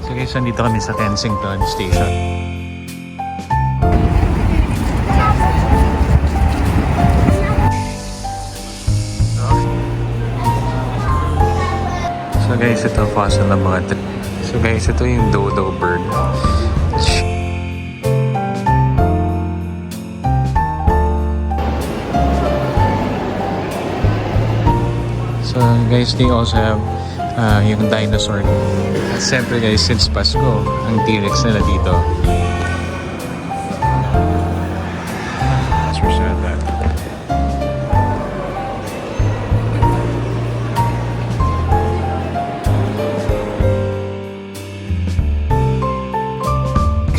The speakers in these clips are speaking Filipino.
So guys, nandito kami sa Kensington Station. So guys, ito fossil ng mga tree. So guys, ito yung dodo bird. So guys, they also have yung dinosaur. Siyempre guys, since Pasko, ang T-Rex nila dito. Let's reset that.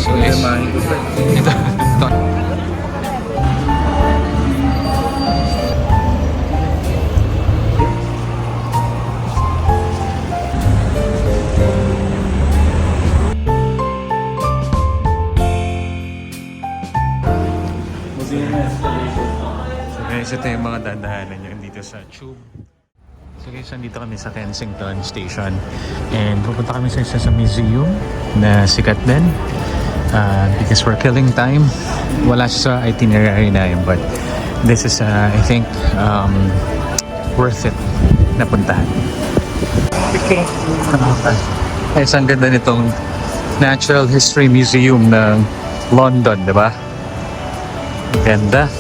So guys, ito. So guys, ito yung mga dadaanan nyo dito sa tube. So guys, nandito kami sa Kensington Station. And pupunta kami sa isa sa museum na sikat din. Because we're killing time. Wala siya sa itinerary na yun. But this is, I think, worth it na puntahan. Okay. Guys, ang ganda nitong Natural History Museum ng London, di ba? Ganda.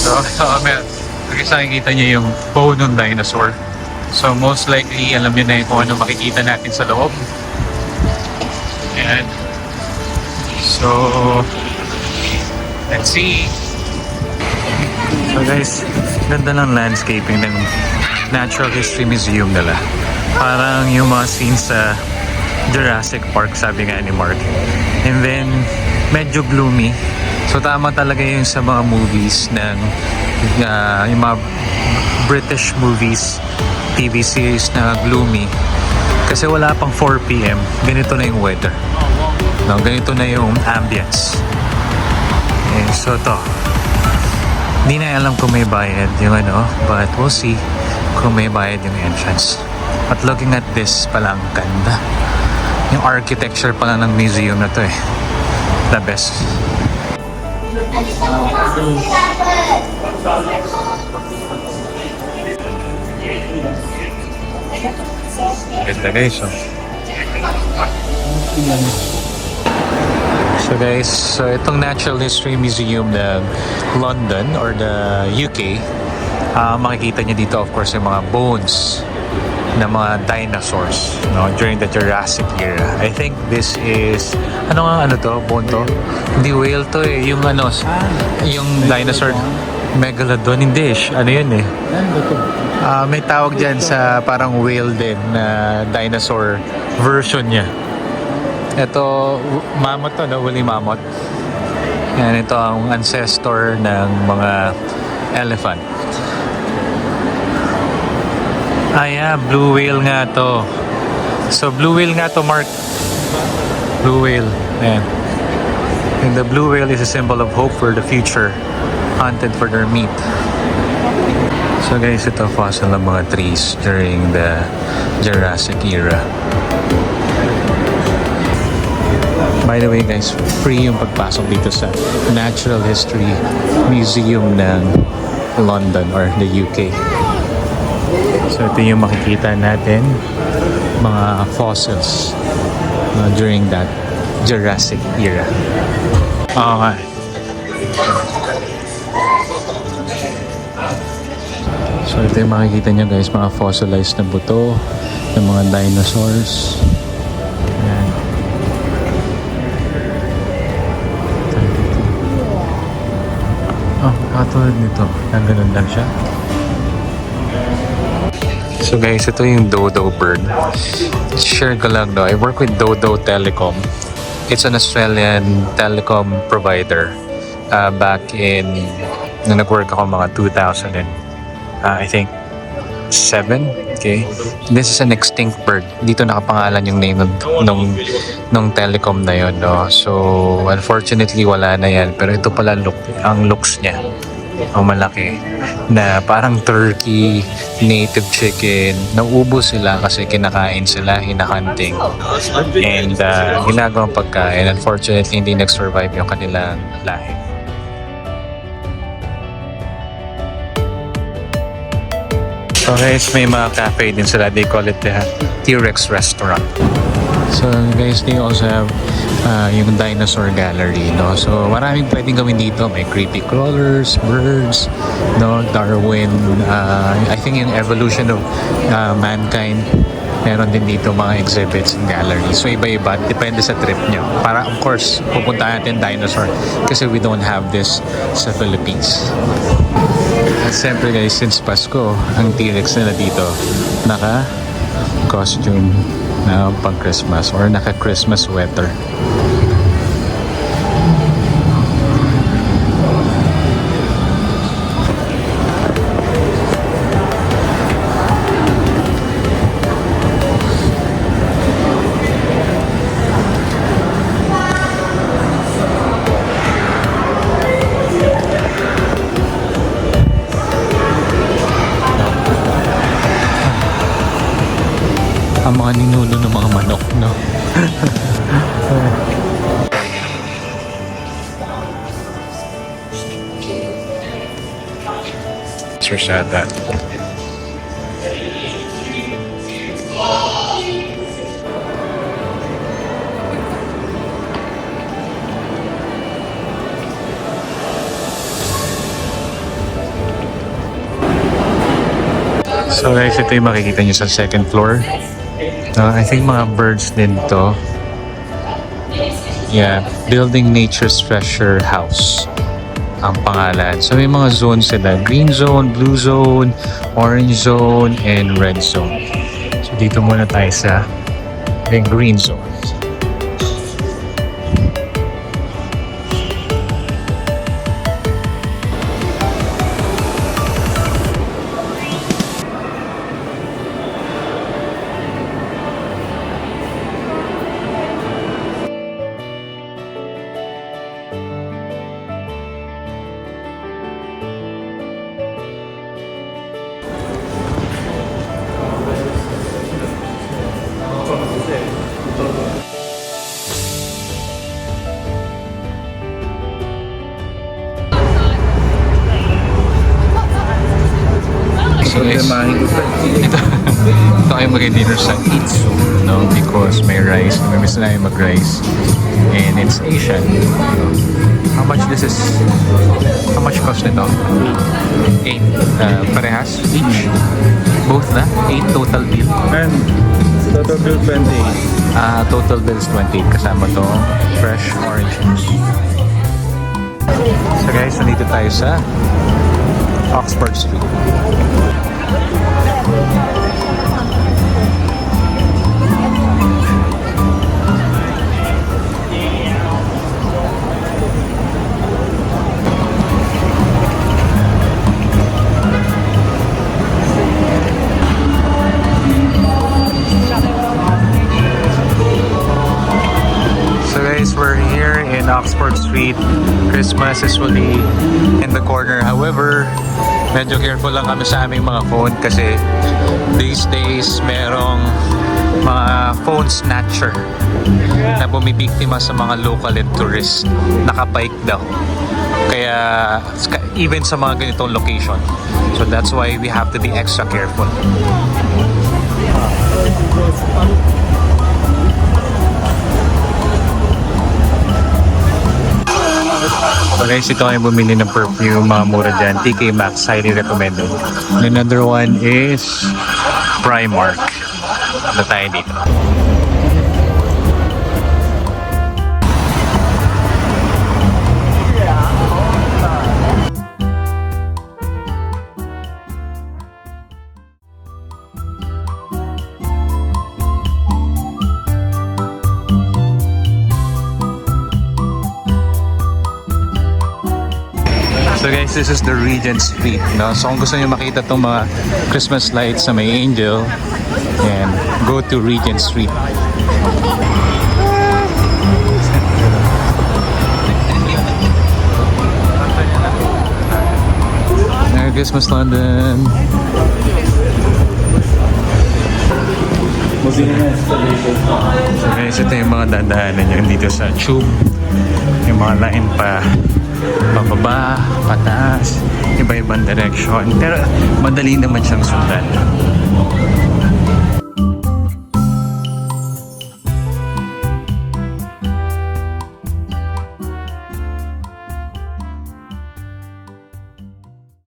So, kasi nakikita niyo yung bone ng dinosaur. So, most likely, alam niyo na yung kung ano makikita natin sa loob. And, so, let's see. So guys, ganda ng landscaping ng Natural History Museum nila. Parang yung mga scenes sa Jurassic Park, sabi nga ni Mark. And then, medyo gloomy. So tama talaga yung sa mga movies ng yung mga British movies, TV series na gloomy. Kasi wala pang 4 PM, ganito na yung weather. No, ganito na yung ambience. Okay, so to. Hindi na alam kung may bayad yung ano, but we'll see kung may bayad yung entrance. But looking at this palang ganda. Yung architecture pala ng museum na to eh. The best. Ganda guys. So guys, so itong Natural History Museum ng London or the UK, makikita niyo dito of course yung mga bones ng mga dinosaurs, no, during the Jurassic era. I think this is ano to, bone to? Hindi whale to eh, yung ano, yung dinosaur megalodon, hindi ano yun eh. May tawag dyan sa parang whale din na dinosaur version niya. Ito, mammoth to, no? Woolly mammoth. Yan, ito ang ancestor ng mga elephant. Yeah, blue whale nga to. So, blue whale nga to, Mark. Blue whale. Ayan. And the blue whale is a symbol of hope for the future. Hunted for their meat. So guys, ito fossil ng mga trees during the Jurassic era. By the way guys, free yung pagpasok dito sa Natural History Museum ng London or the UK. So ito yung makikita natin, mga fossils during that Jurassic era. Okay. So ito yung makikita nyo guys, mga fossilized na buto ng mga dinosaurs. Ayan. Katulad nito, ang ganun lang siya. So guys, ito yung dodo bird. Share ko lang, no? I work with Dodo Telecom. It's an Australian telecom provider. Back in, nung nag-work ako mga 2000 and I think 7. Okay, this is an extinct bird. Dito nakapangalan yung name nung telecom na yun, no? So unfortunately wala na yan, pero ito pala ang looks niya. o malaki na parang turkey, native chicken. Naubos sila kasi kinakain sila, hinakanting. And ginagawang pagkain. Unfortunately, hindi nag-survive yung kanilang lahi. So guys, may mga cafe din sila. They call it the T-Rex restaurant. So guys, they also have yung dinosaur gallery, no? So maraming pwedeng gawin dito. May creepy crawlers, birds, no? Darwin, I think yung evolution of mankind. Meron din dito mga exhibits and galleries. So iba-iba, depende sa trip nyo. Para of course, pupunta natin dinosaur kasi we don't have this sa Philippines. At siyempre guys, since Pasko, ang T-Rex nila dito naka-costume na pang Christmas or naka-Christmas sweater. Ang mga ninuno ng mga manok, no? Rashada. So guys, ito yung makikita nyo sa second floor. I think mga birds din to. Yeah, Building Nature's Treasure House ang pangalan. So may mga zones sila. Green zone, blue zone, orange zone, and red zone. So dito muna tayo sa green zone. So ito kayo mag-dinner sa Itsu, no? Because may rice, namimiss na yung mag-rice. And it's Asian. How much this is? How much cost nito? 8. Parehas? Each? Both na? 8 total bill? And total bill 28. Total bill is 28. Kasama to fresh orange juice. So guys, nandito tayo sa Oxford Street. So guys, we're here in Oxford Street. Christmas is really in the corner. However, medyo careful lang kami sa aming mga phone kasi these days merong mga phone snatcher na bumibiktima sa mga local and tourists. Nakapike daw. Kaya even sa mga ganitong location. So that's why we have to be extra careful. So guys, ito ay bumili ng perfume, mga mura dyan. TK Maxx, highly recommended. And another one is Primark. Ito tayo dito. So guys, this is the Regent Street, no? So kung gusto niyo makita itong mga Christmas lights sa may angel, and go to Regent Street. Christmas, London. Moving na escalator. So guys, ito yung mga dadaanan nyo dito sa tube. Yung mga line pa pababa, pataas, iba-ibang direction. Pero madali naman siyang sundan.